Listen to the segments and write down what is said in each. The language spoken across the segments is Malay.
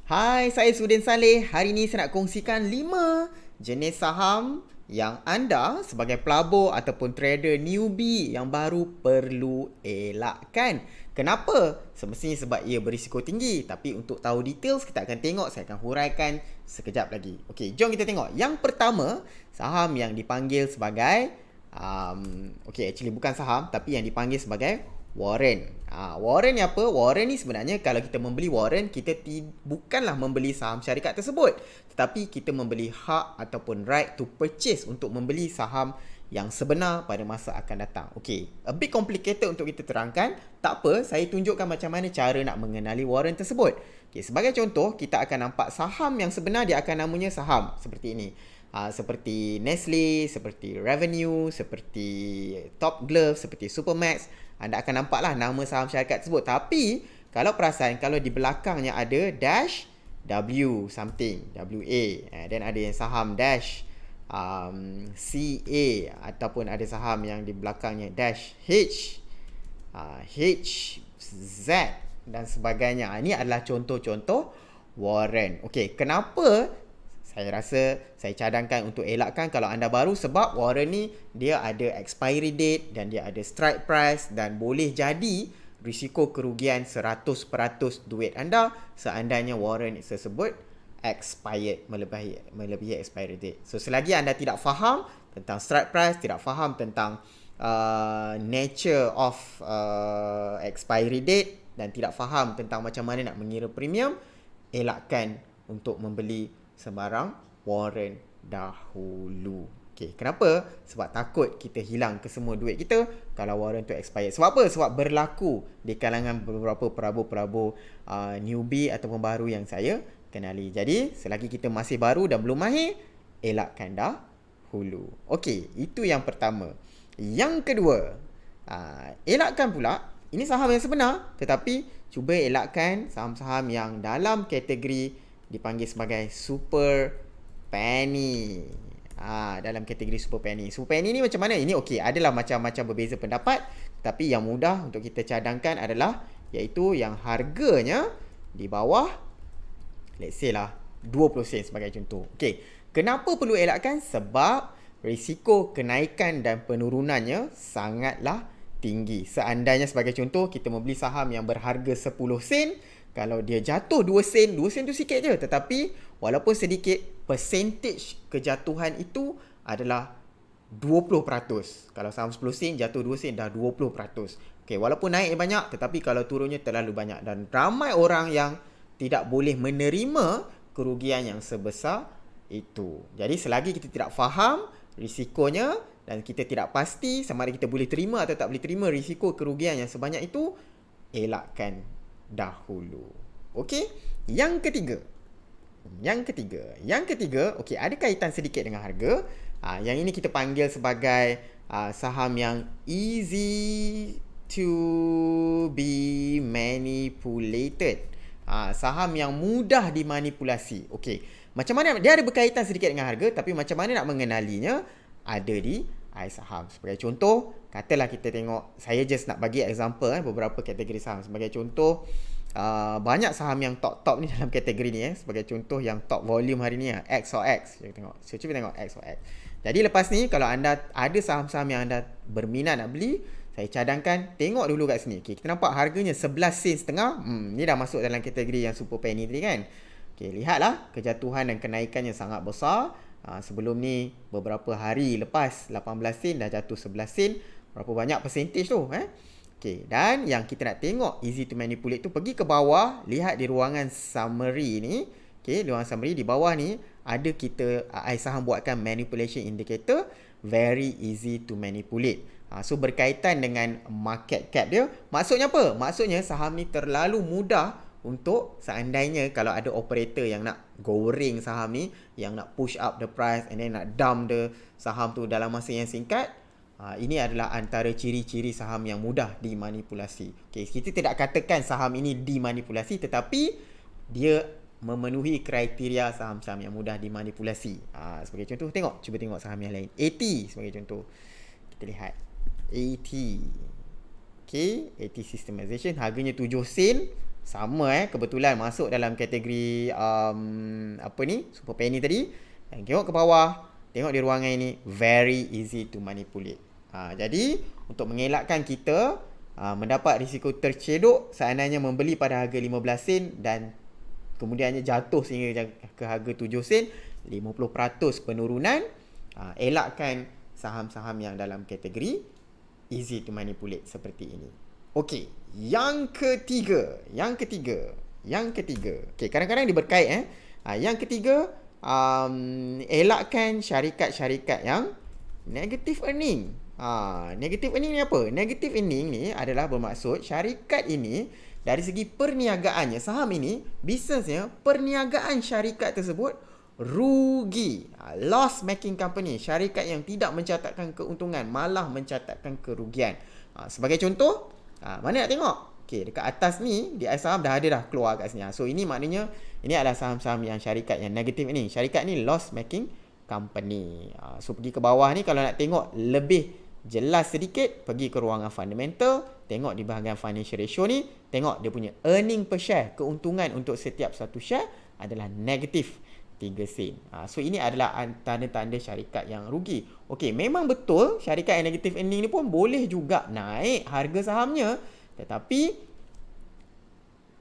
Hai, saya Sudin Saleh. Hari ini saya nak kongsikan 5 jenis saham yang anda sebagai pelabur ataupun trader newbie yang baru perlu elakkan. Kenapa? Semestinya sebab ia berisiko tinggi. Tapi untuk tahu details, kita akan tengok. Saya akan huraikan sekejap lagi. Okey, jom kita tengok. Yang pertama, saham yang dipanggil sebagai actually bukan saham, tapi yang dipanggil sebagai warrant. Warrant ni apa? Warrant ni sebenarnya kalau kita membeli warrant, kita bukanlah membeli saham syarikat tersebut, tetapi kita membeli hak ataupun right to purchase untuk membeli saham yang sebenar pada masa akan datang. Okay, a bit complicated untuk kita terangkan. Tak apa, saya tunjukkan macam mana cara nak mengenali warrant tersebut. Okay, sebagai contoh, kita akan nampak saham yang sebenar, dia akan namanya saham seperti ini. Seperti Nestle, seperti Revenue, seperti Top Glove, seperti Supermax. Anda akan nampaklah nama saham syarikat tersebut. Tapi kalau perasan, kalau di belakangnya ada dash W something, WA, dan ada yang saham dash CA, ataupun ada saham yang di belakangnya dash HZ dan sebagainya. Ini adalah contoh-contoh warrant. Okey, kenapa saya rasa saya cadangkan untuk elakkan kalau anda baru, sebab warrant ni dia ada expiry date dan dia ada strike price dan boleh jadi risiko kerugian 100% duit anda seandainya warrant tersebut expired, melebihi expiry date. So selagi anda tidak faham tentang strike price, tidak faham tentang nature of expiry date dan tidak faham tentang macam mana nak mengira premium, elakkan untuk membeli sembarang warrant dahulu. Okay, kenapa? Sebab takut kita hilang kesemua duit kita kalau warrant tu expired. Sebab apa? Sebab berlaku di kalangan beberapa pelabur-pelabur newbie ataupun baru yang saya kenali. Jadi, selagi kita masih baru dan belum mahir, elakkan dahulu. Okay, itu yang pertama. Yang kedua, elakkan pula, ini saham yang sebenar, tetapi cuba elakkan saham-saham yang dalam kategori dipanggil sebagai super penny. Dalam kategori super penny. Super penny ni macam mana? Ini okey, adalah macam-macam berbeza pendapat, tapi yang mudah untuk kita cadangkan adalah iaitu yang harganya di bawah, let's say lah 20 sen sebagai contoh. Okey, kenapa perlu elakkan? Sebab risiko kenaikan dan penurunannya sangatlah tinggi. Seandainya sebagai contoh kita membeli saham yang berharga 10 sen, kalau dia jatuh 2 sen tu sikit je, tetapi walaupun sedikit, percentage kejatuhan itu adalah 20%. Kalau saham 10 sen jatuh 2 sen dah 20%. Okay, walaupun naik banyak, tetapi kalau turunnya terlalu banyak, dan ramai orang yang tidak boleh menerima kerugian yang sebesar itu. Jadi selagi kita tidak faham risikonya dan kita tidak pasti sama ada kita boleh terima atau tak boleh terima risiko kerugian yang sebanyak itu, elakkan dahulu. Okey, yang ketiga, okey, ada kaitan sedikit dengan harga. Yang ini kita panggil sebagai saham yang easy to be manipulated. Saham yang mudah dimanipulasi. Okey, macam mana dia ada berkaitan sedikit dengan harga, tapi macam mana nak mengenalinya ada di saham. Sebagai contoh, katalah kita tengok, saya just nak bagi example beberapa kategori saham. Sebagai contoh, banyak saham yang top-top ni dalam kategori ni. Sebagai contoh yang top volume hari ni, XOX. Cuba tengok XOX. Jadi lepas ni, kalau anda ada saham-saham yang anda berminat nak beli, saya cadangkan, tengok dulu kat sini. Okay, kita nampak harganya 11 sen setengah. Ni dah masuk dalam kategori yang super penny tadi kan. Okay, lihatlah kejatuhan dan kenaikannya sangat besar. Sebelum ni beberapa hari lepas 18 sen dah jatuh 11 sen. Berapa banyak percentage tu Okay, dan yang kita nak tengok easy to manipulate tu, pergi ke bawah, lihat di ruangan summary ni. Okay, ruangan summary di bawah ni ada kita saham buatkan manipulation indicator, very easy to manipulate. So berkaitan dengan market cap dia. Maksudnya apa? Maksudnya saham ni terlalu mudah untuk seandainya kalau ada operator yang nak goreng saham ni, yang nak push up the price and then nak dump the saham tu dalam masa yang singkat. Ini adalah antara ciri-ciri saham yang mudah dimanipulasi. Okay, kita tidak katakan saham ini dimanipulasi, tetapi dia memenuhi kriteria saham-saham yang mudah dimanipulasi. Sebagai contoh, cuba tengok saham yang lain. AT sebagai contoh. Kita lihat AT. Okay, AT Systemization, harganya 7 sen. sama kebetulan masuk dalam kategori super penny tadi. Dan tengok ke bawah, tengok di ruangan ini, very easy to manipulate. Jadi untuk mengelakkan kita mendapat risiko tercedok seandainya membeli pada harga 15 sen dan kemudiannya jatuh sehingga ke harga 7 sen, 50% penurunan, elakkan saham-saham yang dalam kategori easy to manipulate seperti ini. Okey, yang ketiga. Okey, kadang-kadang dia berkait Yang ketiga, elakkan syarikat-syarikat yang negative earning. Negative earning ni apa? Negative earning ni adalah bermaksud syarikat ini dari segi perniagaannya, saham ini, bisnesnya, perniagaan syarikat tersebut rugi. Loss making company, syarikat yang tidak mencatatkan keuntungan, malah mencatatkan kerugian. Sebagai contoh, mana nak tengok? Okey, dekat atas ni di saham dah ada keluar kat sini. So ini maknanya ini adalah saham-saham yang syarikat yang negatif ni. Syarikat ni loss making company. So pergi ke bawah ni kalau nak tengok lebih jelas sedikit, pergi ke ruangan fundamental, tengok di bahagian financial ratio ni, tengok dia punya earning per share, keuntungan untuk setiap satu share adalah negatif 3 sen. So ini adalah tanda-tanda syarikat yang rugi. Okey, memang betul syarikat yang negative earning ni pun boleh juga naik harga sahamnya, tetapi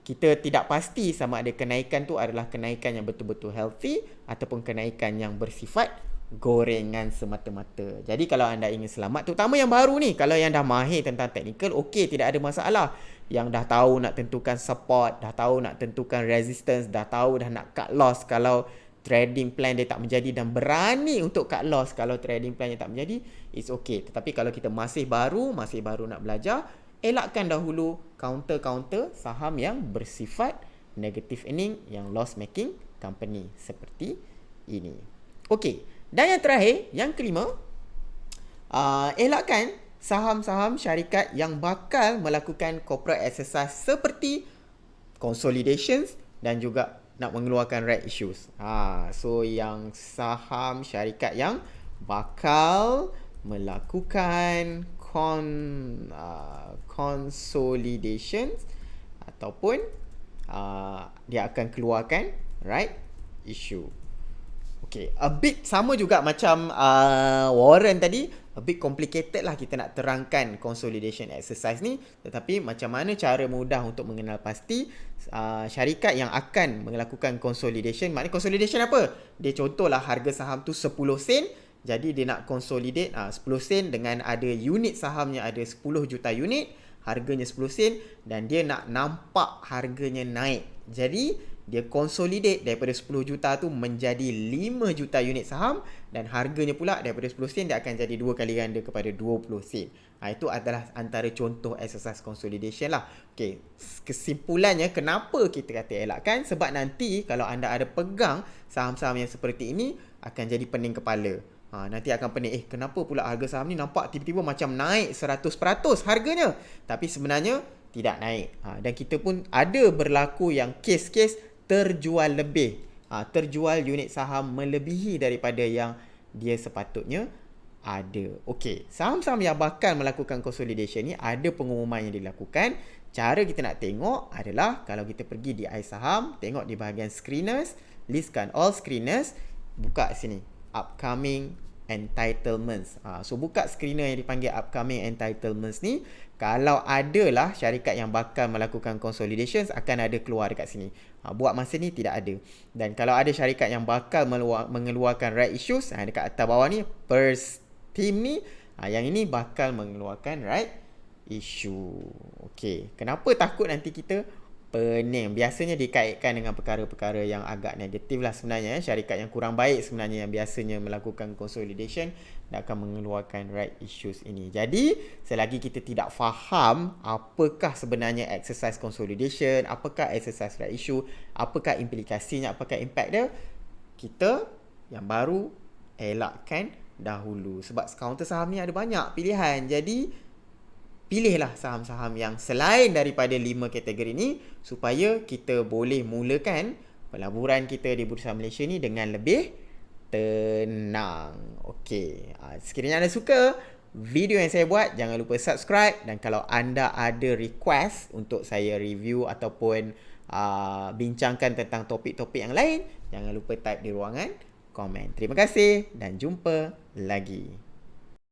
kita tidak pasti sama ada kenaikan tu adalah kenaikan yang betul-betul healthy ataupun kenaikan yang bersifat gorengan semata-mata. Jadi kalau anda ingin selamat, terutama yang baru ni, kalau yang dah mahir tentang technical, okey, tidak ada masalah. Yang dah tahu nak tentukan support, dah tahu nak tentukan resistance, dah tahu dah nak cut loss kalau trading plan dia tak menjadi, dan berani untuk cut loss kalau trading plan dia tak menjadi, it's okay. Tetapi kalau kita masih baru nak belajar, elakkan dahulu counter-counter saham yang bersifat negative earning, yang loss making company seperti ini. Okey, dan yang terakhir, yang kelima, elakkan saham-saham syarikat yang bakal melakukan corporate exercise seperti consolidations dan juga nak mengeluarkan right issues. So yang saham syarikat yang bakal melakukan consolidations ataupun dia akan keluarkan right issue. Okay, a bit sama juga macam Warren tadi, a bit complicated lah kita nak terangkan consolidation exercise ni. Tetapi macam mana cara mudah untuk mengenal pasti syarikat yang akan melakukan consolidation. Maknanya consolidation apa? Dia contohlah harga saham tu 10 sen, jadi dia nak consolidate 10 sen dengan ada unit sahamnya ada 10 juta unit, harganya 10 sen, dan dia nak nampak harganya naik. Jadi dia consolidate daripada 10 juta tu menjadi 5 juta unit saham, dan harganya pula daripada 10 sen dia akan jadi 2 kali ganda kepada 20 sen. Itu adalah antara contoh exercise consolidation lah. Okay, kesimpulannya kenapa kita kata elakkan, sebab nanti kalau anda ada pegang saham-saham yang seperti ini akan jadi pening kepala. Nanti akan pening, kenapa pula harga saham ni nampak tiba-tiba macam naik 100% harganya, tapi sebenarnya tidak naik. Dan kita pun ada berlaku yang kes-kes terjual lebih, terjual unit saham melebihi daripada yang dia sepatutnya ada. Okey, saham-saham yang bakal melakukan consolidation ni ada pengumuman yang dilakukan. Cara kita nak tengok adalah kalau kita pergi di iSaham, tengok di bahagian screeners, listkan all screeners, buka sini upcoming entitlements. So buka screener yang dipanggil upcoming entitlements ni, kalau adalah syarikat yang bakal melakukan consolidations akan ada keluar dekat sini. Buat masa ni tidak ada. Dan kalau ada syarikat yang bakal mengeluarkan right issues, dekat atas bawah ni first team ni, yang ini bakal mengeluarkan right issue. Okey, kenapa takut nanti kita pening? Biasanya dikaitkan dengan perkara-perkara yang agak negatif lah sebenarnya. Syarikat yang kurang baik sebenarnya yang biasanya melakukan consolidation dan akan mengeluarkan right issues ini. Jadi selagi kita tidak faham apakah sebenarnya exercise consolidation, apakah exercise right issue, apakah implikasinya, apakah impact dia, kita yang baru elakkan dahulu. Sebab counter saham ni ada banyak pilihan. Jadi pilihlah saham-saham yang selain daripada 5 kategori ni supaya kita boleh mulakan pelaburan kita di Bursa Malaysia ni dengan lebih tenang. Okey, sekiranya anda suka video yang saya buat, jangan lupa subscribe. Dan kalau anda ada request untuk saya review ataupun bincangkan tentang topik-topik yang lain, jangan lupa type di ruangan komen. Terima kasih dan jumpa lagi.